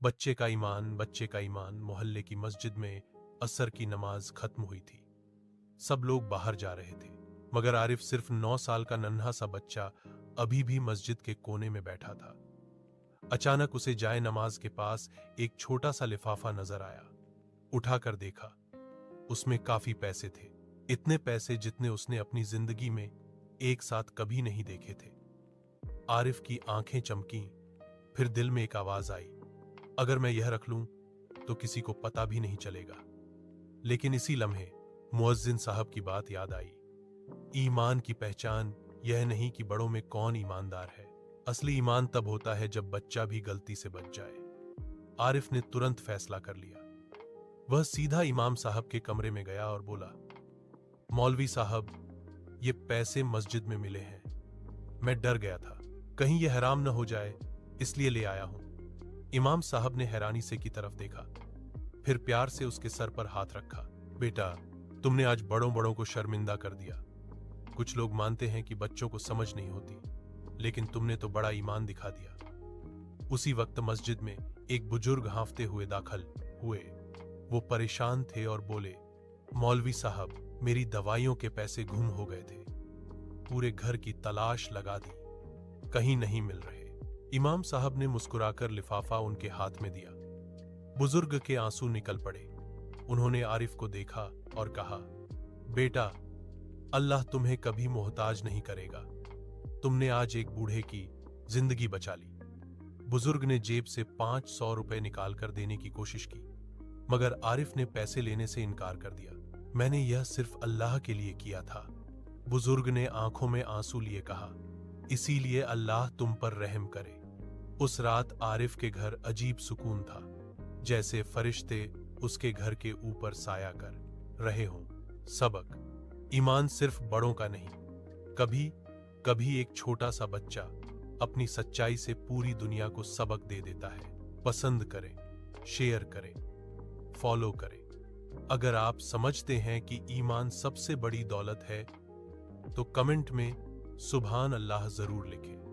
बच्चे का ईमान। मोहल्ले की मस्जिद में असर की नमाज खत्म हुई थी। सब लोग बाहर जा रहे थे, मगर आरिफ सिर्फ 9 साल का नन्हा सा बच्चा अभी भी मस्जिद के कोने में बैठा था। अचानक उसे जाए नमाज के पास एक छोटा सा लिफाफा नजर आया। उठाकर देखा, उसमें काफी पैसे थे। इतने पैसे जितने उसने अपनी जिंदगी में एक साथ कभी नहीं देखे थे। आरिफ की आंखें चमकी। फिर दिल में एक आवाज आई, अगर मैं यह रख लूं तो किसी को पता भी नहीं चलेगा। लेकिन इसी लम्हे मुअज्जिन साहब की बात याद आई। ईमान की पहचान यह नहीं कि बड़ों में कौन ईमानदार है, असली ईमान तब होता है जब बच्चा भी गलती से बच जाए। आरिफ ने तुरंत फैसला कर लिया। वह सीधा इमाम साहब के कमरे में गया और बोला, मौलवी साहब, ये पैसे मस्जिद में मिले हैं। मैं डर गया था कहीं ये हराम न हो जाए, इसलिए ले आया हूं। इमाम साहब ने हैरानी से की तरफ देखा, फिर प्यार से उसके सर पर हाथ रखा। बेटा, तुमने आज बड़ों बड़ों को शर्मिंदा कर दिया। कुछ लोग मानते हैं कि बच्चों को समझ नहीं होती, लेकिन तुमने तो बड़ा ईमान दिखा दिया। उसी वक्त मस्जिद में एक बुजुर्ग हांफते हुए दाखिल हुए। वो परेशान थे और बोले, मौलवी साहब, मेरी दवाइयों के पैसे गुम हो गए थे। पूरे घर की तलाश लगा दी, कहीं नहीं मिल रहे। इमाम साहब ने मुस्कुराकर लिफाफा उनके हाथ में दिया। बुजुर्ग के आंसू निकल पड़े। उन्होंने आरिफ को देखा और कहा, बेटा, अल्लाह तुम्हें कभी मोहताज नहीं करेगा। तुमने आज एक बूढ़े की जिंदगी बचा ली। बुजुर्ग ने जेब से 500 रुपए निकालकर देने की कोशिश की, मगर आरिफ ने पैसे लेने से इनकार कर दिया। मैंने यह सिर्फ अल्लाह के लिए किया था। बुजुर्ग ने आंखों में आंसू लिए कहा, इसीलिए अल्लाह तुम पर रहम करे। उस रात आरिफ के घर अजीब सुकून था, जैसे फरिश्ते उसके घर के ऊपर साया कर रहे हों। सबक, ईमान सिर्फ बड़ों का नहीं, कभी कभी एक छोटा सा बच्चा अपनी सच्चाई से पूरी दुनिया को सबक दे देता है। पसंद करें, शेयर करें, फॉलो करें। अगर आप समझते हैं कि ईमान सबसे बड़ी दौलत है, तो कमेंट में सुभान अल्लाह जरूर लिखें।